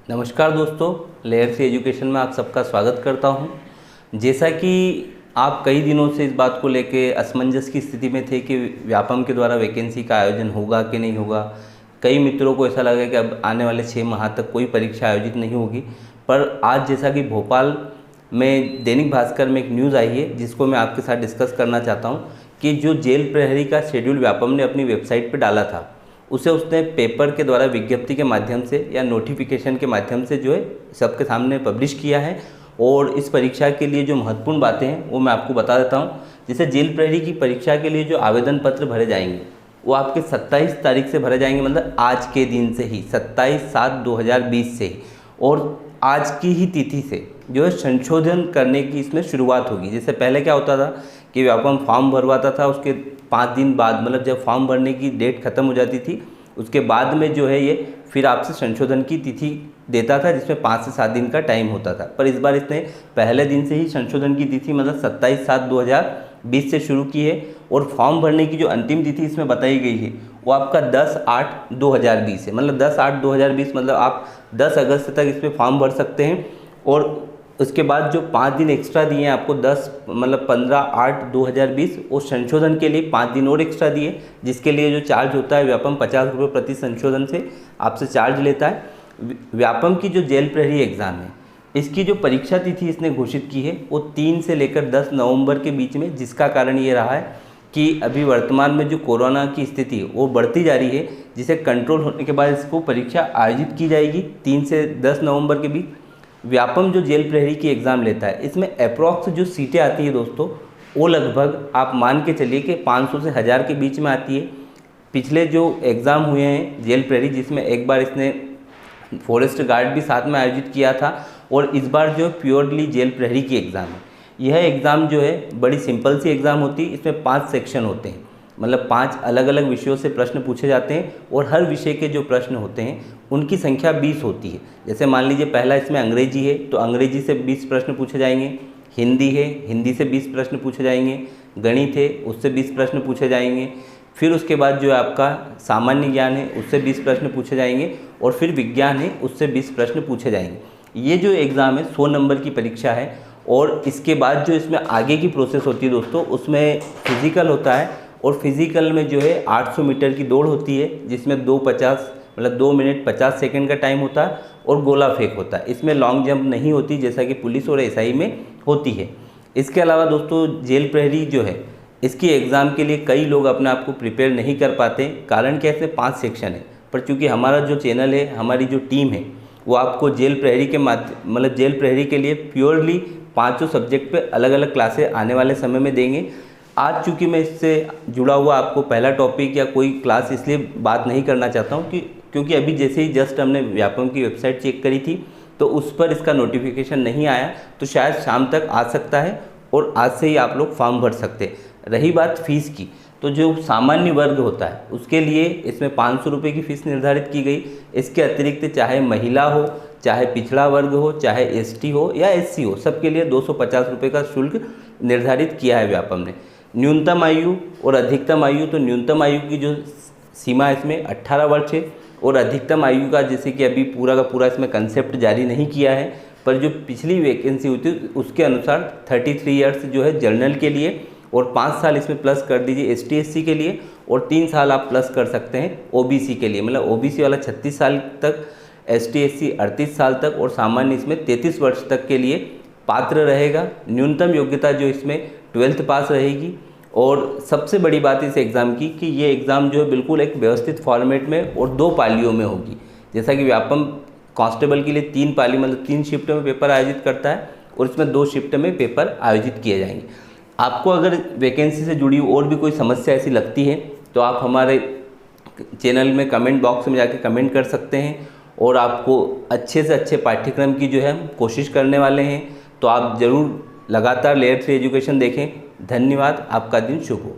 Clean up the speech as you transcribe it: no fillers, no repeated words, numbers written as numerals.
नमस्कार दोस्तों, लेयर सी एजुकेशन में आप सबका स्वागत करता हूं। जैसा कि आप कई दिनों से इस बात को लेके असमंजस की स्थिति में थे कि व्यापम के द्वारा वैकेंसी का आयोजन होगा कि नहीं होगा। कई मित्रों को ऐसा लगा कि अब आने वाले 6 माह तक कोई परीक्षा आयोजित नहीं होगी, पर आज जैसा कि भोपाल में दैनिक भास्कर में एक न्यूज़ आई है जिसको मैं आपके साथ डिस्कस करना चाहता हूँ कि जो जेल प्रहरी का शेड्यूल व्यापम ने अपनी वेबसाइट पर डाला था, उसे उसने पेपर के द्वारा विज्ञप्ति के माध्यम से या नोटिफिकेशन के माध्यम से जो है सबके सामने पब्लिश किया है। और इस परीक्षा के लिए जो महत्वपूर्ण बातें हैं वो मैं आपको बता देता हूँ। जैसे जेल प्रहरी की परीक्षा के लिए जो आवेदन पत्र भरे जाएंगे वो आपके 27 तारीख से भरे जाएंगे, मतलब आज के दिन से ही 27/7/2020 से ही। और आज की ही तिथि से जो है संशोधन करने की इसमें शुरुआत होगी। जैसे पहले क्या होता था कि व्यापम फॉर्म भरवाता था, उसके 5 दिन बाद, मतलब जब फॉर्म भरने की डेट ख़त्म हो जाती थी उसके बाद में जो है ये फिर आपसे संशोधन की तिथि देता था, जिसमें 5 से 7 दिन का टाइम होता था। पर इस बार इसने पहले दिन से ही संशोधन की तिथि मतलब 27/7/2020 से शुरू की है। और फॉर्म भरने की जो अंतिम तिथि इसमें बताई गई है वो आपका 10/8/2020 है, मतलब 10/8/2020 मतलब आप 10 अगस्त तक इस पर फॉर्म भर सकते हैं। और उसके बाद जो 5 दिन एक्स्ट्रा दिए हैं आपको 15/8/2020 और संशोधन के लिए 5 दिन और एक्स्ट्रा दिए, जिसके लिए जो चार्ज होता है व्यापम 50 रुपये प्रति संशोधन से आपसे चार्ज लेता है। व्यापम की जो जेल प्रहरी एग्ज़ाम है इसकी जो परीक्षा तिथि इसने घोषित की है वो 3 से लेकर 10 नवंबर के बीच में, जिसका कारण ये रहा है कि अभी वर्तमान में जो कोरोना की स्थिति वो बढ़ती जा रही है, जिसे कंट्रोल होने के बाद इसको परीक्षा आयोजित की जाएगी 3 से 10 नवंबर के बीच। व्यापम जो जेल प्रहरी की एग्ज़ाम लेता है इसमें अप्रॉक्स जो सीटें आती है दोस्तों वो लगभग आप मान के चलिए कि 500 से 1000 के बीच में आती है। पिछले जो एग्ज़ाम हुए हैं जेल प्रहरी, जिसमें एक बार इसने फॉरेस्ट गार्ड भी साथ में आयोजित किया था, और इस बार जो प्योरली जेल प्रहरी की एग्ज़ाम है, यह एग्ज़ाम जो है बड़ी सिंपल सी एग्ज़ाम होती है। इसमें 5 सेक्शन होते हैं, मतलब 5 अलग अलग विषयों से प्रश्न पूछे जाते हैं और हर विषय के जो प्रश्न होते हैं उनकी संख्या 20 होती है। जैसे मान लीजिए पहला इसमें अंग्रेजी है तो अंग्रेजी से 20 प्रश्न पूछे जाएंगे, हिंदी है हिंदी से 20 प्रश्न पूछे जाएंगे, गणित है उससे 20 प्रश्न पूछे जाएंगे, फिर उसके बाद जो है आपका सामान्य ज्ञान है उससे 20 प्रश्न पूछे जाएंगे, और फिर विज्ञान है उससे 20 प्रश्न पूछे जाएंगे। ये जो एग्ज़ाम है 100 नंबर की परीक्षा है। और इसके बाद जो इसमें आगे की प्रोसेस होती है दोस्तों, उसमें फिज़िकल होता है, और फिज़िकल में जो है 800 मीटर की दौड़ होती है, जिसमें 2 मिनट 50 सेकंड का टाइम होता है, और गोला फेंक होता है। इसमें लॉन्ग जंप नहीं होती जैसा कि पुलिस और एसआई में होती है। इसके अलावा दोस्तों जेल प्रहरी जो है इसकी एग्ज़ाम के लिए कई लोग अपने आप को प्रिपेयर नहीं कर पाते। कारण क्या है, इसमें 5 सेक्शन है, पर चूँकि हमारा जो चैनल है, हमारी जो टीम है वो आपको जेल प्रहरी के मतलब जेल प्रहरी के लिए प्योरली 5 सब्जेक्ट पे अलग अलग क्लासें आने वाले समय में देंगे। आज चूँकि मैं इससे जुड़ा हुआ आपको पहला टॉपिक या कोई क्लास इसलिए बात नहीं करना चाहता हूँ कि क्योंकि अभी जैसे ही जस्ट हमने व्यापम की वेबसाइट चेक करी थी तो उस पर इसका नोटिफिकेशन नहीं आया, तो शायद शाम तक आ सकता है और आज से ही आप लोग फॉर्म भर सकते हैं। रही बात फीस की, तो जो सामान्य वर्ग होता है उसके लिए इसमें 500 रुपये की फ़ीस निर्धारित की गई। इसके अतिरिक्त चाहे महिला हो, चाहे पिछड़ा वर्ग हो, चाहे एसटी हो या एससी हो, सबके लिए 250 रुपये का शुल्क निर्धारित किया है व्यापम ने। न्यूनतम आयु और अधिकतम आयु, तो न्यूनतम आयु की जो सीमा इसमें 18 वर्ष है, और अधिकतम आयु का जैसे कि अभी पूरा का पूरा इसमें कंसेप्ट जारी नहीं किया है, पर जो पिछली वैकेंसी हुई थी उसके अनुसार 33 ईयर्स जो है जनरल के लिए, और 5 साल इसमें प्लस कर दीजिए एसटी एससी के लिए, और 3 साल आप प्लस कर सकते हैं ओबीसी के लिए, मतलब ओबीसी वाला 36 साल तक, एसटी एससी 38 साल तक, और सामान्य इसमें 33 वर्ष तक के लिए पात्र रहेगा। न्यूनतम योग्यता जो इसमें 12th पास रहेगी। और सबसे बड़ी बात इस एग्ज़ाम की कि ये एग्ज़ाम जो है बिल्कुल एक व्यवस्थित फॉर्मेट में और 2 पालियों में होगी। जैसा कि व्यापम कांस्टेबल के लिए 3 पाली मतलब 3 शिफ्ट में पेपर आयोजित करता है, और इसमें 2 शिफ्ट में पेपर आयोजित किए जाएंगे। आपको अगर वैकेंसी से जुड़ी और भी कोई समस्या ऐसी लगती है तो आप हमारे चैनल में कमेंट बॉक्स में जाके कमेंट कर सकते हैं, और आपको अच्छे से अच्छे पाठ्यक्रम की जो है हम कोशिश करने वाले हैं। तो आप ज़रूर लगातार लेयर सी एजुकेशन देखें। धन्यवाद, आपका दिन शुभ हो।